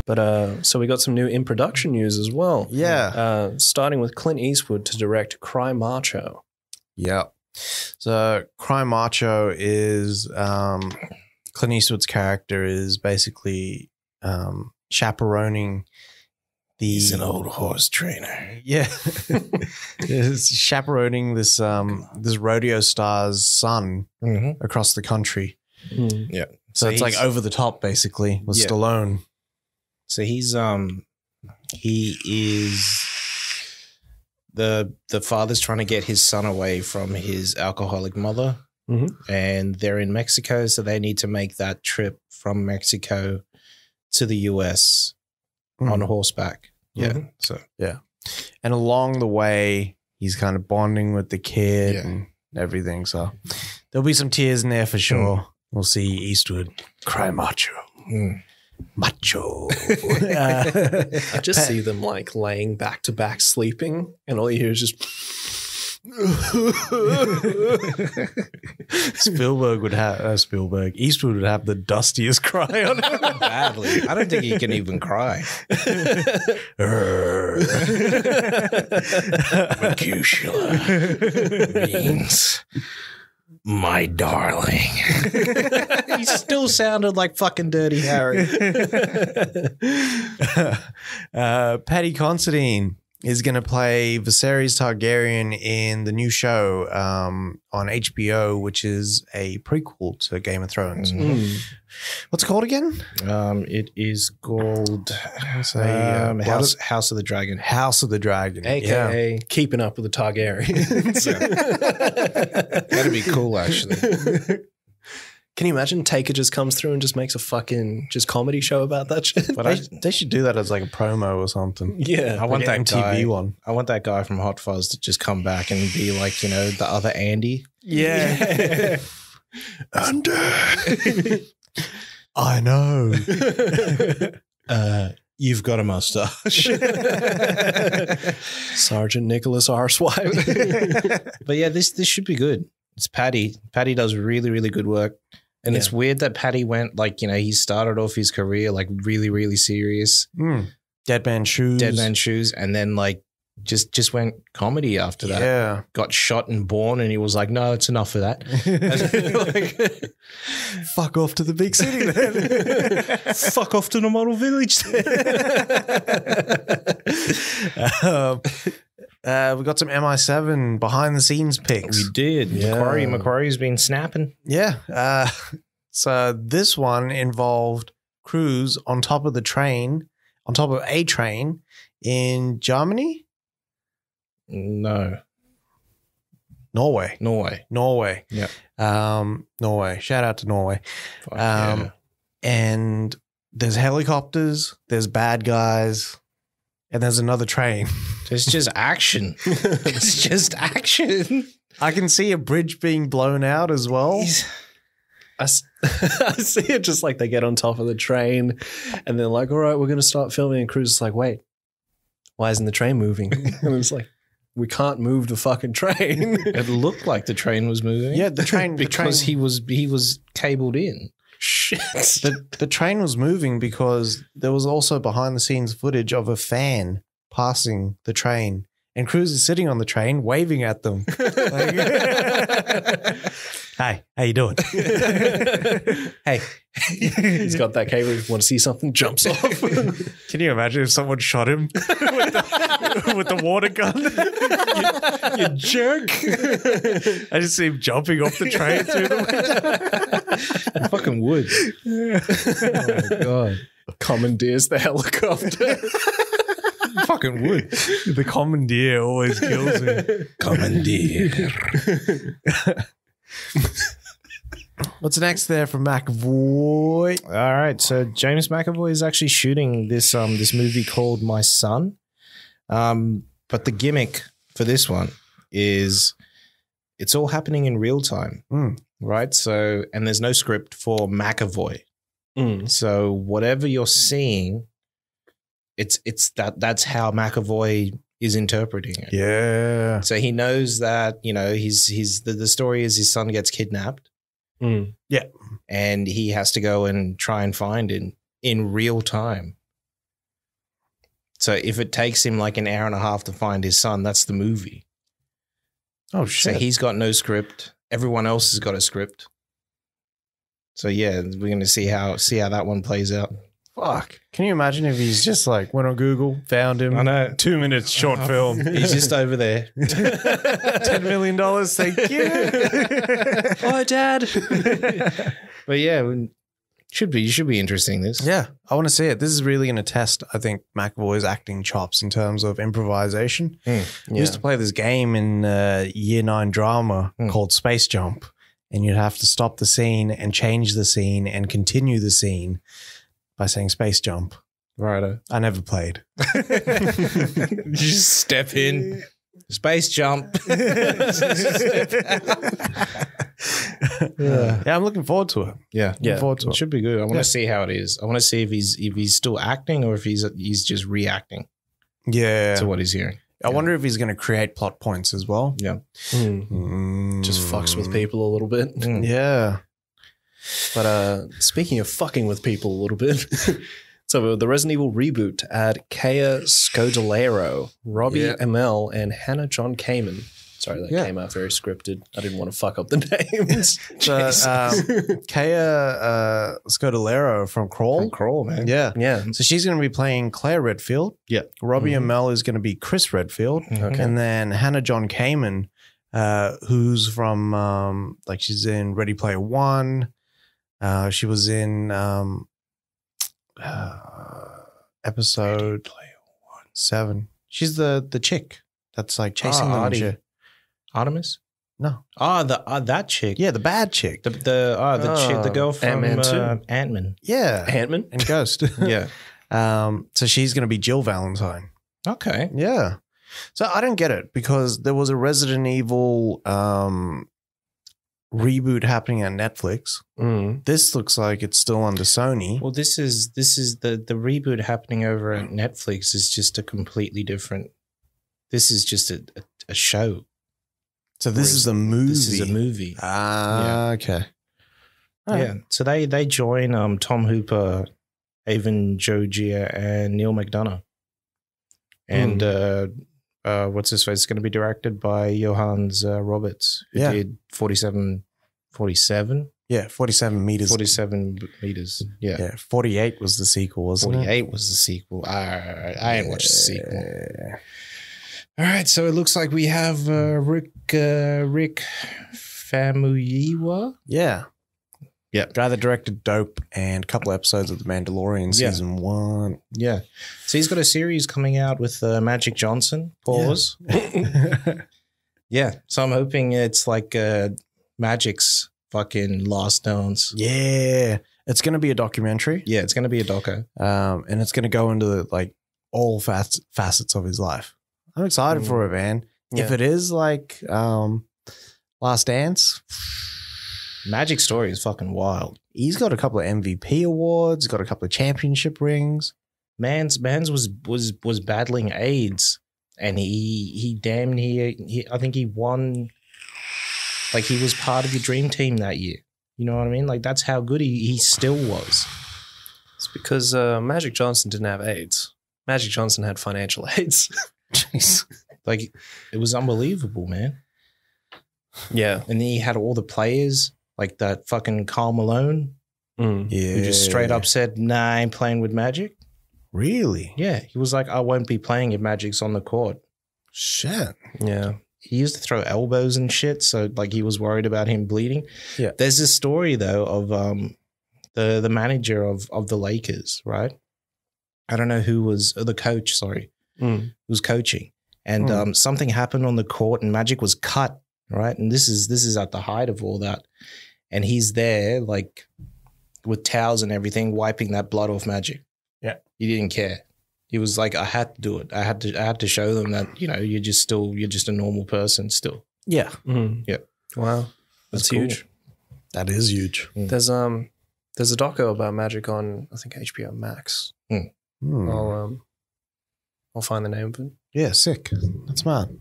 But so we got some new in production news as well. Yeah. Starting with Clint Eastwood to direct Cry Macho. Yeah. So Cry Macho is Clint Eastwood's character is basically chaperoning the. He's an old horse trainer. Yeah. He's chaperoning this this rodeo star's son across the country. Yeah. So it's like over the top basically with Stallone. So he's he is the father's trying to get his son away from his alcoholic mother, and they're in Mexico, so they need to make that trip from Mexico to the US on horseback. Yeah. So and along the way, he's kind of bonding with the kid and everything. So there'll be some tears in there for sure. We'll see Eastwood cry macho. Macho. I just see them like laying back to back sleeping, and all you hear is just. Eastwood would have the dustiest cry on him. badly. I don't think he can even cry. Mercutula means my darling. He still sounded like fucking Dirty Harry. Paddy Considine is going to play Viserys Targaryen in the new show on HBO, which is a prequel to Game of Thrones. What's it called again? It is called House of the Dragon. House of the Dragon. AKA Keeping Up with the Targaryens. That'd be cool, actually. Can you imagine Taker just comes through and just makes a fucking just comedy show about that shit? But they should do that as like a promo or something. Yeah. I want that MTV guy, one. I want that guy from Hot Fuzz to just come back and be like, you know, the other Andy. Yeah. And I know. You've got a mustache. Sergeant Nicholas Arswipe. But yeah, this should be good. It's Paddy. Paddy does really, really good work. And it's weird that Paddy went like, you know, he started off his career like really, really serious. Dead Man Shoes. And then like just went comedy after that. Yeah. Got shot and born and he was like, no, it's enough of that. Fuck off to the big city then. Fuck off to the model village We got some MI7 behind the scenes pics. We did. Yeah. Macquarie's been snapping. Yeah. So this one involved crews on top of a train in Germany? No. Norway. Yeah. Norway. Shout out to Norway. Fuck And there's helicopters, there's bad guys, and there's another train. It's just action. It's just action. I can see a bridge being blown out as well. I see it just like they get on top of the train and they're like, all right, we're going to start filming. And Cruz is like, wait, why isn't the train moving? And it's like, we can't move the fucking train. It looked like the train was moving. Yeah, the train. Because he was cabled in. Shit. The train was moving because there was also behind the scenes footage of a fan passing the train. And Cruz is sitting on the train waving at them. Like, hey, how you doing? Hey. He's got that cable. If you want to see something, jumps off. Can you imagine if someone shot him with the water gun? You jerk. I just see him jumping off the train through the window. I fucking would. Oh, my God. Commandeers the helicopter. Fucking would. The commandeer always kills me. Commandeer. What's next there from McAvoy? All right, so James McAvoy is actually shooting this movie called My Son, but the gimmick for this one is it's all happening in real time, right? So, and there's no script for McAvoy, so whatever you're seeing, it's that's how McAvoy is interpreting it. Yeah. So he knows that, you know, the story is his son gets kidnapped. Yeah. And he has to go and try and find it in real time. So if it takes him like an hour and a half to find his son, that's the movie. Oh, So shit. he's got no script. Everyone else has got a script. So yeah, we're going to see how that one plays out. Fuck. Can you imagine if he's just like went on Google, found him? I know. 2 minutes short film. He's just over there. $10 million. Thank you. Oh, Dad. But yeah, should be interesting. This. Yeah, I want to see it. This is really going to test, I think, McAvoy's acting chops in terms of improvisation. I used to play this game in year 9 drama called Space Jump, and you'd have to stop the scene and change the scene and continue the scene by saying Space Jump. Righto. I never played. You just step in, space jump. Yeah, I'm looking forward to it. Yeah, Looking forward to it it. should be good. I want to see how it is. I want to see if he's still acting or if he's just reacting Yeah. to what he's hearing. I wonder if he's going to create plot points as well. Yeah. Just fucks with people a little bit. Yeah. But speaking of fucking with people a little bit, so the Resident Evil reboot to add Kaya Scodelario, Robbie Amell, and Hannah John Kamen. Sorry, that came out very scripted. I didn't want to fuck up the names. Kaya Scodelario from Crawl. From Crawl, man. Yeah. Yeah. So she's going to be playing Claire Redfield. Yeah. Robbie Amell is going to be Chris Redfield. Okay. And then Hannah John Kamen, who's from, she's in Ready Player One. She was in episode 7. She's the chick that's like chasing them and shit. Artemis? No. That chick. Yeah, the bad chick. The chick, the girl from Ant-Man too. Ant-Man. Yeah. Ant-Man? And Ghost. Yeah. So she's going to be Jill Valentine. Okay. Yeah. So I don't get it because there was a Resident Evil reboot happening on Netflix. This looks like it's still under Sony. Well, this is the reboot happening over at Netflix is just a completely different. This is just a show. So this is a movie. This is a movie. Okay. All Yeah. right. So they join Tom Hooper, Avon Jogia, and Neil McDonough. And what's his face? It's going to be directed by Johannes Roberts, who did 47. Yeah, 47 meters. 47 meters. Yeah. Yeah, 48 was the sequel, wasn't it? 48 was the sequel. I ain't watched the sequel. All right, so it looks like we have Rick Famuyiwa. Yeah. Yeah. Guy that directed Dope and a couple episodes of The Mandalorian season 1. Yeah. So he's got a series coming out with Magic Johnson. Pause. Yeah. So I'm hoping it's like Magic's fucking last dance. Yeah. It's going to be a documentary. Yeah, it's going to be a doco. And it's going to go into like all facets of his life. I'm excited for it, man. Yeah. If it is like Last Dance, Magic's story is fucking wild. he's got a couple of MVP awards, got a couple of championship rings. Mans was battling AIDS, and he damn near. I think he won. Like he was part of your dream team that year. You know what I mean? Like that's how good he still was. It's because Magic Johnson didn't have AIDS. Magic Johnson had financial AIDS. Jeez. Like it was unbelievable, man. Yeah. And then he had all the players, like that fucking Karl Malone, Yeah. who just straight up said, "Nah, I ain't playing with Magic." Really? Yeah, he was like, "I won't be playing if Magic's on the court." Shit. Yeah. He used to throw elbows and shit, so like he was worried about him bleeding. Yeah. There's this story though of the manager of the Lakers, right? I don't know who was the coach. Sorry, who was coaching, and something happened on the court, and Magic was cut, right? And this is at the height of all that, and he's there like with towels and everything, wiping that blood off Magic. Yeah, he didn't care. He was like, I had to do it. I had to show them that, you know, you're just a normal person still. Yeah. Yeah. Wow. That's cool. huge. That is huge. There's a doco about Magic on, I think, HBO Max. I'll find the name of it. Yeah, sick. That's mad.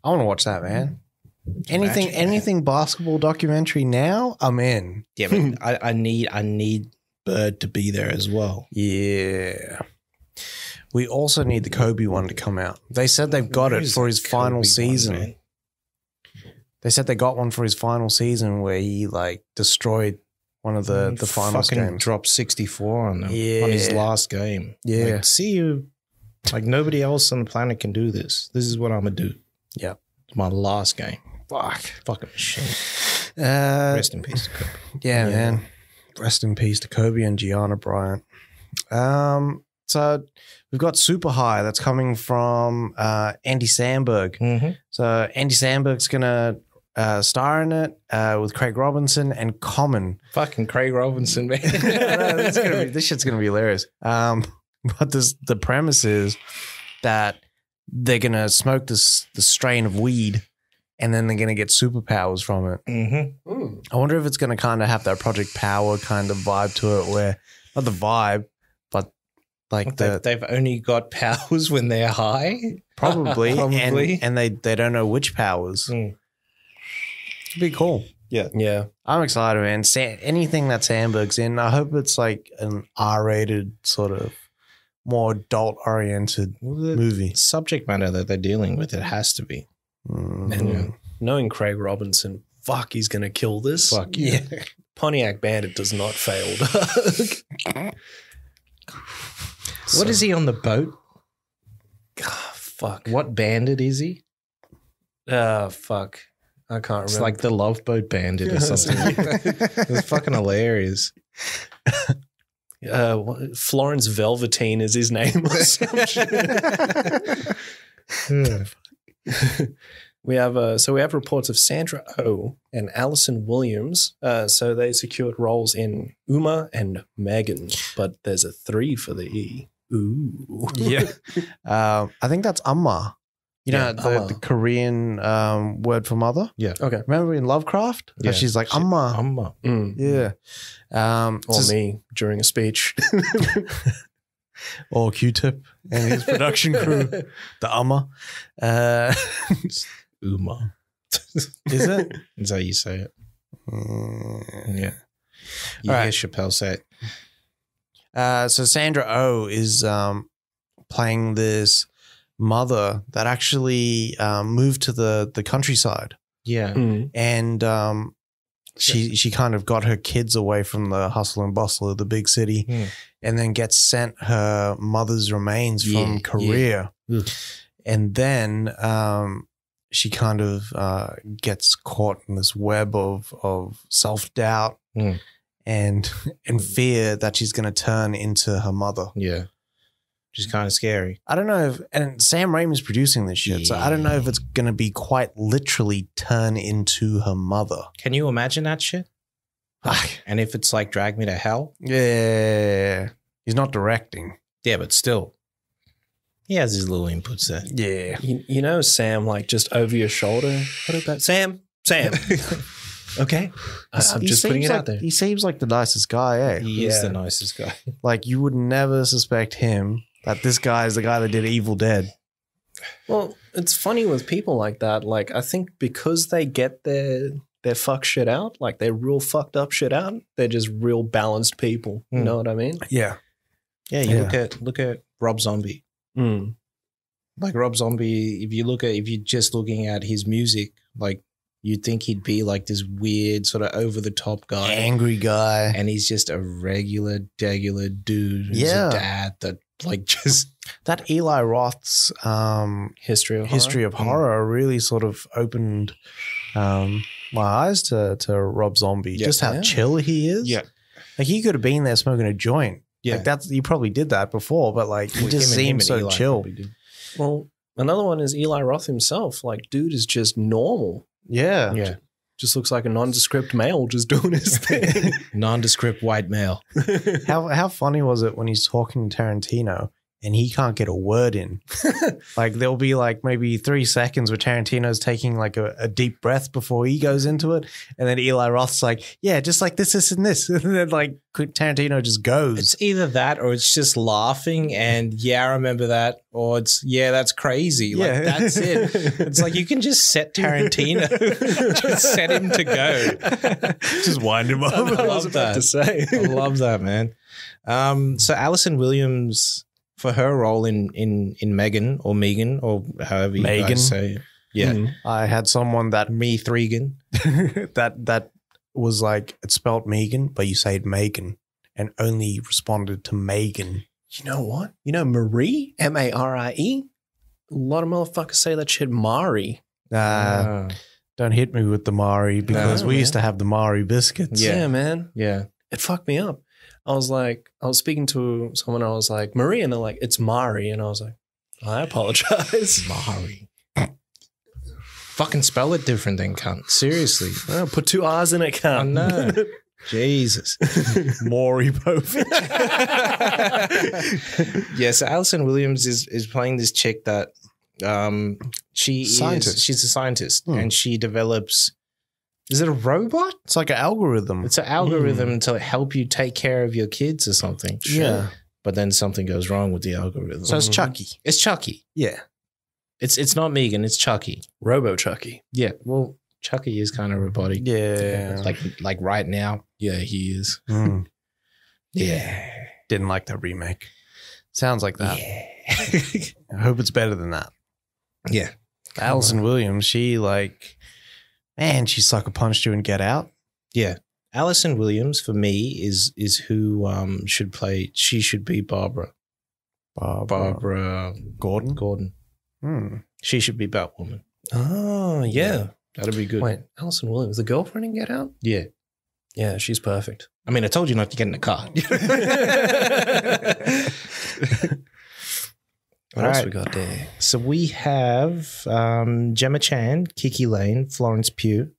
I want to watch that, man. Anything basketball documentary now, I'm in. Yeah, but I need Bird to be there as well. Yeah. We also need the Kobe one to come out. They said they've got it for his final season. They said they got one for his final season where he like destroyed one of the finals games. Dropped 64 on them on his last game. Yeah. Like, see you. Like nobody else on the planet can do this. This is what I'm gonna do. Yeah. It's my last game. Fucking shit. Rest in peace to Kobe. Yeah, man. Rest in peace to Kobe and Gianna Bryant. So we've got Super High that's coming from Andy Samberg. Mm-hmm. So Andy Samberg's gonna star in it with Craig Robinson and Common. Fucking Craig Robinson, man. This shit's gonna be hilarious. But the premise is that they're gonna smoke the strain of weed, and then they're gonna get superpowers from it. Mm-hmm. I wonder if it's gonna kind of have that Project Power kind of vibe to it, where not the vibe, but like they've only got powers when they're high. probably. and they don't know which powers. Mm. It'd be cool. Yeah. I'm excited, man. Anything that Sandberg's in, I hope it's like an R-rated sort of more adult-oriented movie. Subject matter that they're dealing with, it has to be. And knowing Craig Robinson, fuck, he's going to kill this. Fuck yeah. Pontiac Bandit does not fail. What is he on the boat? Fuck. What bandit is he? Fuck. I can't remember. It's like the Love Boat Bandit or something. It's fucking hilarious. Florence Velveteen is his name or some shit. We have reports of Sandra Oh and Allison Williams. So they secured roles in Uma and Megan, but there's a 3 for the E. Ooh. Yeah. I think that's Amma. You know, the Korean word for mother? Yeah. Okay. Remember in Lovecraft? Yeah. She's like, Amma. Amma. Mm. Yeah. Or me during a speech. Or Q-Tip and his production crew. The Amma. Uma. Is it? Is that how you say it? Yeah. You All hear right. Chappelle say it. So Sandra Oh is playing this mother that actually moved to the countryside, Yeah. and she kind of got her kids away from the hustle and bustle of the big city, and then gets sent her mother's remains from Korea, and then she kind of gets caught in this web of self-doubt and fear that she's going to turn into her mother. Yeah. Which is kind of scary. I don't know if, and Sam Raimi's producing this shit, so I don't know if it's going to be quite literally turn into her mother. Can you imagine that shit? And if it's like Drag Me to Hell? Yeah. He's not directing. Yeah, but still. He has his little inputs there. Yeah. You know, Sam, like just over your shoulder. What about Sam? Okay. I'm just putting it out there. He seems like the nicest guy, eh? He is the nicest guy. Like you would never suspect him that this guy is the guy that did Evil Dead. Well, it's funny with people like that. Like, I think because they get their fuck shit out, like they're real fucked up shit out, they're just real balanced people. You know what I mean? Yeah. Yeah, look at Rob Zombie. Like Rob Zombie, if you're just looking at his music, like you'd think he'd be like this weird sort of over the top guy. Angry guy. And he's just a regular dude who's a dad that like just that Eli Roth's history of horror really sort of opened my eyes to Rob Zombie. Just how chill he is. Yeah. Like he could have been there smoking a joint. Yeah. Like that's you probably did that before, but like he just seems so chill. Well, another one is Eli Roth himself. Like, dude is just normal. Yeah. Yeah. Just looks like a nondescript male just doing his thing. Nondescript white male. How funny was it when he's talking to Tarantino and he can't get a word in? Like there'll be like maybe 3 seconds where Tarantino's taking like a deep breath before he goes into it. And then Eli Roth's like, yeah, just like this and this. And then like Tarantino just goes. It's either that or it's just laughing and I remember that. Or it's, that's crazy. Like that's it. It's like you can just set Tarantino, just set him to go. Just wind him up. I was about to say. I love that, man. So Allison Williams for her role in Megan or however you Megan. guys say it. Yeah. Mm. I had someone that Me Thregan. that was like, it's spelled Megan, but you say it Megan, and only responded to Megan. You know what? You know Marie? Marie? A lot of motherfuckers say that shit Mari. Don't hit me with the Mari, because No, we man. used to have the Mari biscuits. Yeah, man. Yeah. It fucked me up. I was speaking to someone, I was like, Marie, and they're like, it's Mari. And I was like, I apologize. Mari. Fucking spell it different then, cunt. Seriously. Well, put 2 R's in it, I cunt. know. Jesus. Maury Povich. Yeah, so Allison Williams is playing this chick that she's a scientist and she develops, is it a robot? It's like an algorithm. It's an algorithm to help you take care of your kids or something. Yeah. But then something goes wrong with the algorithm. So it's Chucky. It's Chucky. Yeah. It's not Megan, it's Chucky. Robo Chucky. Yeah, well, Chucky is kind of robotic. Yeah. Like right now. Yeah, he is. Mm. Yeah. Didn't like that remake. Sounds like that. Yeah. I hope it's better than that. Yeah. Allison Williams, she she sucker punched you in Get Out. Yeah. Allison Williams for me is who should play. She should be Barbara Gordon. Hmm. She should be Batwoman. Oh, yeah. That'd be good. Wait, Allison Williams, the girlfriend in Get Out? Yeah. Yeah, she's perfect. I mean, I told you not to get in the car. What else we got there? So we have Gemma Chan, Kiki Lane, Florence Pugh,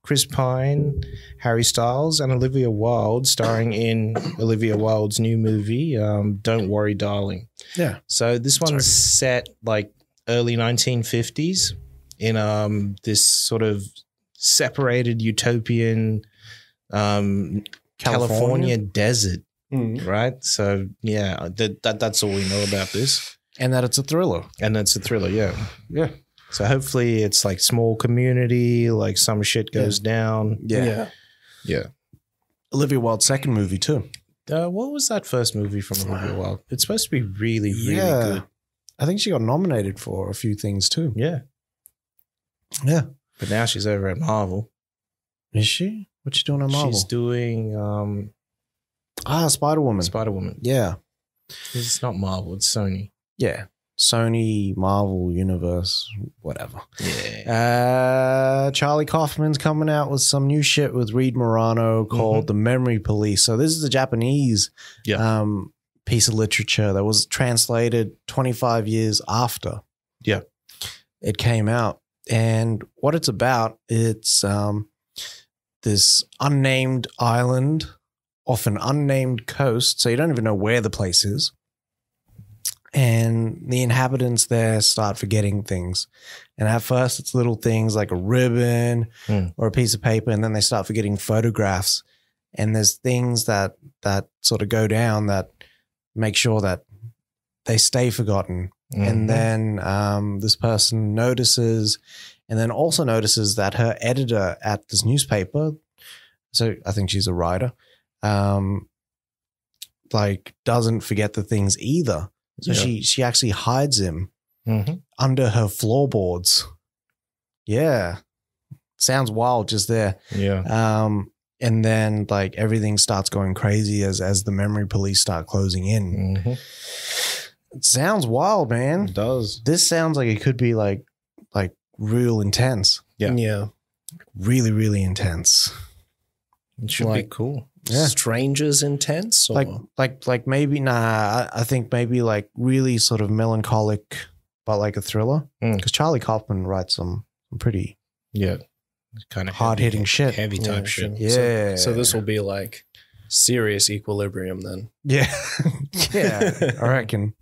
Chris Pine, Harry Styles, and Olivia Wilde, starring in Olivia Wilde's new movie, Don't Worry, Darling. Yeah. So this one's set like early 1950s in this sort of separated utopian California desert, right? So yeah, that's all we know about this. And that it's a thriller. And it's a thriller, yeah. Yeah. So hopefully it's like small community, like some shit goes down. Yeah. Yeah. Olivia Wilde's second movie too. What was that first movie from Olivia Wilde? It's supposed to be really, really good. I think she got nominated for a few things too. Yeah. Yeah. But now she's over at Marvel. Is she? What's she doing on Marvel? She's doing Spider-Woman. Spider-Woman. Yeah. It's not Marvel, it's Sony. Yeah. Sony, Marvel, Universe, whatever. Yeah. Charlie Kaufman's coming out with some new shit with Reed Morano called The Memory Police. So this is a Japanese piece of literature that was translated 25 years after it came out. And what it's about, it's this unnamed island off an unnamed coast. So you don't even know where the place is. And the inhabitants there start forgetting things. And at first it's little things like a ribbon or a piece of paper. And then they start forgetting photographs. And there's things that sort of go down that make sure that they stay forgotten. And then this person notices, and then also notices that her editor at this newspaper, so I think she's a writer, like doesn't forget the things either. So she actually hides him under her floorboards. Yeah. Sounds wild just there. Yeah. And then like everything starts going crazy as the memory police start closing in. It sounds wild, man. It does. This sounds like it could be like real intense. Yeah. Really, really intense. It should be cool. Yeah. Strangers intense? Or? Like maybe, I think maybe like really sort of melancholic, but like a thriller. Because Charlie Kaufman writes some pretty Kind of hard-hitting shit. Heavy type shit. Yeah. So this will be like serious equilibrium then. Yeah. Yeah, I reckon.